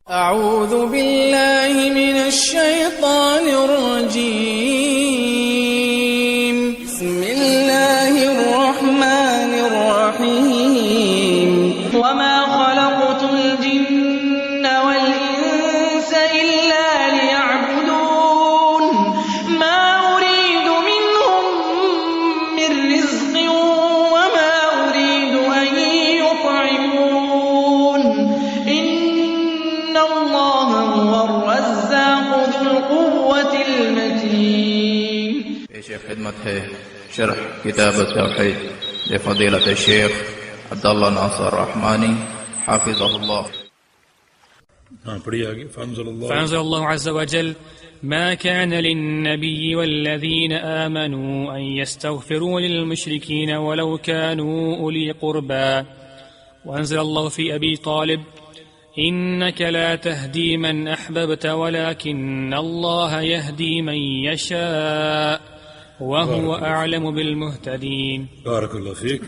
أعوذ بالله من الشيطان الرجيم. بسم الله الرحمن الرحيم. وما خلقت الجن والإنس إلا ليعبدون ما أريد منهم من رزق وما أريد أن يطعمون إن الله هو الرزاق ذو القوة المتين. شیخ خدمت ہے شرح کتاب-ut-Tawheed لفضیلۃ الشیخ عبداللہ ناصر رحمانی حافظہ اللہ. فأنزل الله عز وجل ما كان للنبي والذين آمنوا أن يستغفروا للمشركين ولو كانوا أولي قربى. وأنزل الله في أبي طالب إنك لا تهدي من أحببت ولكن الله يهدي من يشاء وهو أعلم بالمهتدين. بارك الله فيك.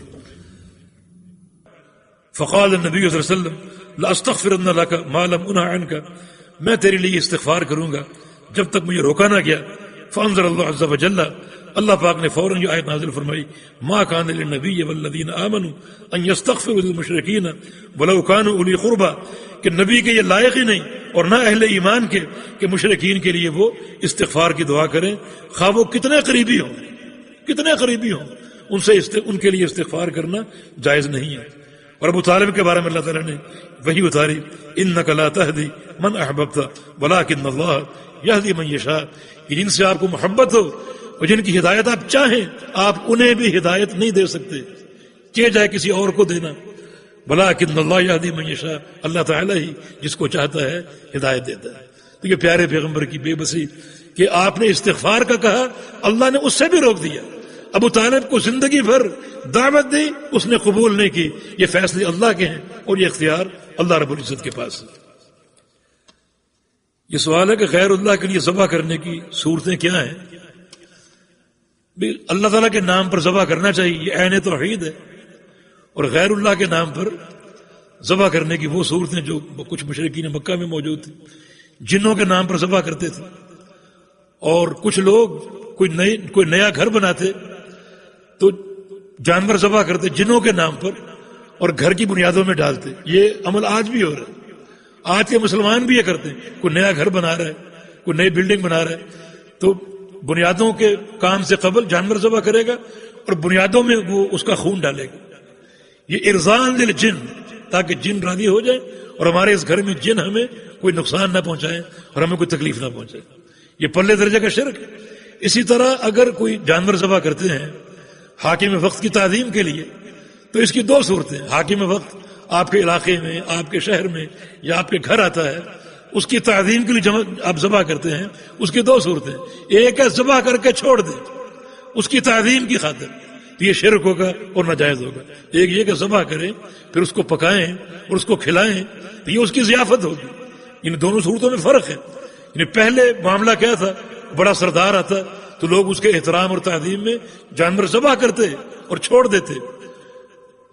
فقال النبي صلى الله عليه وسلم لأستغفرن لك ما لم أنه عنك، میں تیرے لیے استغفار کروں گا جب تک مجھے روکا نہ گیا. فانزل اللہ عز وجل، اللہ پاک نے فوراً یہ آیت نازل فرمائی ما كان للنبي والذين آمنوا ان يستغفروا للمشركين ولو كانوا اولي قربى، کہ نبی کے یہ لائق ہی نہیں اور نہ اہل ایمان کے کہ مشرکین کے لیے وہ استغفار کی دعا کریں خواہ وہ کتنے قریبی ہوں ان کے لیے استغفار کرنا جائز نہیں ہے. اور ابو طالب کے بارے میں اللہ تعالیٰ نے وہی اتاری انک لا تہدی من احببت ولکن اللہ یہدی من یشاء، کہ جن سے آپ کو محبت ہو اور جن کی ہدایت آپ چاہیں آپ انہیں بھی ہدایت نہیں دے سکتے کہ جائے کسی اور کو دینا. ولکن اللہ یہدی من یشاء، اللہ تعالیٰ ہی جس کو چاہتا ہے ہدایت دیتا ہے. تو یہ پیارے پیغمبر کی بے بسی کہ آپ نے استغفار کا کہا، اللہ نے اس سے بھی روک دیا. ابو طالب کو زندگی بھر دعوت دی، اس نے قبول نہیں کی. یہ فیصلے اللہ کے ہیں اور یہ اختیار اللہ رب العزت کے پاس ہے. یہ سوال ہے کہ غیر اللہ کے لیے ذبح کرنے کی صورتیں کیا ہیں؟ اللہ تعالیٰ کے نام پر ذبح کرنا چاہیے، یہ عین توحید ہے. اور غیر اللہ کے نام پر ذبح کرنے کی وہ صورتیں جو کچھ مشرکین مکہ میں موجود تھی، جنوں کے نام پر ذبح کرتے تھے. اور کچھ لوگ کوئی نیا گھر بناتے تو جانور ذبح کرتے جنوں کے نام پر اور گھر کی بنیادوں میں ڈالتے. یہ عمل آج بھی ہو رہا ہے، آج کے مسلمان بھی یہ کرتے ہیں. کوئی نیا گھر بنا رہا ہے، کوئی نئی بلڈنگ بنا رہا ہے تو بنیادوں کے کام سے قبل جانور ذبح کرے گا اور بنیادوں میں وہ اس کا خون ڈالے گا. یہ ارزان للجن، تاکہ جن راضی ہو جائے اور ہمارے اس گھر میں جن ہمیں کوئی نقصان نہ پہنچائے اور ہمیں کوئی تکلیف نہ پہنچائے. یہ پلے درجے کا شرک ہے. اسی طرح اگر کوئی جانور ذبح کرتے ہیں حاکم وقت کی تعظیم کے لیے تو اس کی دو صورتیں. حاکم وقت آپ کے علاقے میں، آپ کے شہر میں یا آپ کے گھر آتا ہے، اس کی تعظیم کے لیے آپ ذبح کرتے ہیں. اس کی دو صورتیں، ایک ہے ذبح کر کے چھوڑ دیں اس کی تعظیم کی خاطر، تو یہ شرک ہوگا اور ناجائز ہوگا. ایک یہ کہ ذبح کریں پھر اس کو پکائیں اور اس کو کھلائیں تو یہ اس کی ضیافت ہوگی. ان دونوں صورتوں میں فرق ہے. یعنی پہلے معاملہ کیا تھا، بڑا سردار آتا تو لوگ اس کے احترام اور تعظیم میں جانور ذبح کرتے اور چھوڑ دیتے.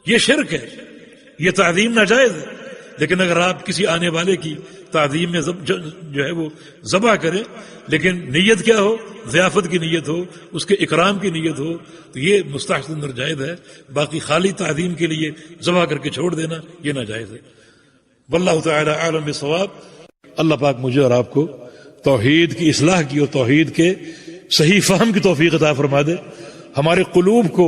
یہ شرک ہے، یہ تعظیم ناجائز ہے. لیکن اگر آپ کسی آنے والے کی تعظیم میں جو ہے وہ ذبح کریں لیکن نیت کیا ہو، ضیافت کی نیت ہو، اس کے اکرام کی نیت ہو، تو یہ مستحسن اور جائز ہے. باقی خالی تعظیم کے لیے ذبح کر کے چھوڑ دینا یہ ناجائز ہے. واللہ تعالی اعلم بالصواب. اللہ پاک مجھے اور آپ کو توحید کی اصلاح کی اور توحید کے صحیح فہم کی توفیق عطا فرما دے. ہمارے قلوب کو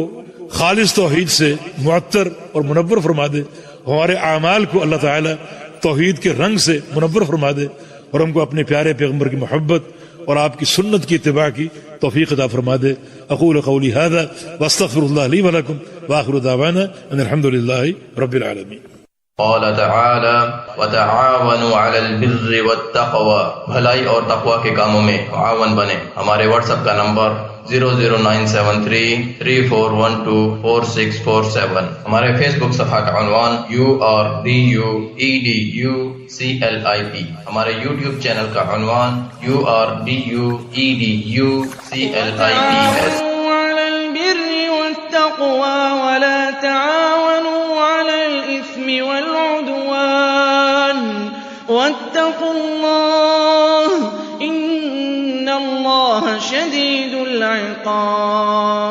خالص توحید سے معطر اور منور فرما دے. ہمارے اعمال کو اللہ تعالی توحید کے رنگ سے منور فرما دے اور ہم کو اپنے پیارے پیغمبر کی محبت اور آپ کی سنت کی اتباع کی توفیق عطا فرما دے. اقول قولی هذا واستغفر الله لي ولكم واخر دعوانا ان الحمد لله رب العالمين. قال تعالی وتعاونوا علی البر والتقوی، بھلائی اور تقوی کے کاموں میں معاون بنے. ہمارے واٹس ایپ کا نمبر 0097334124647. ہمارے فیس بک صفحہ کا عنوان URDUEDUCLIP. ہمارے یوٹیوب چینل کا عنوان URDUEDUCLIP. على البر والتقوى ولا تعاونوا على الإثم والعدوان واتقوا الله إن الله شديد العقاب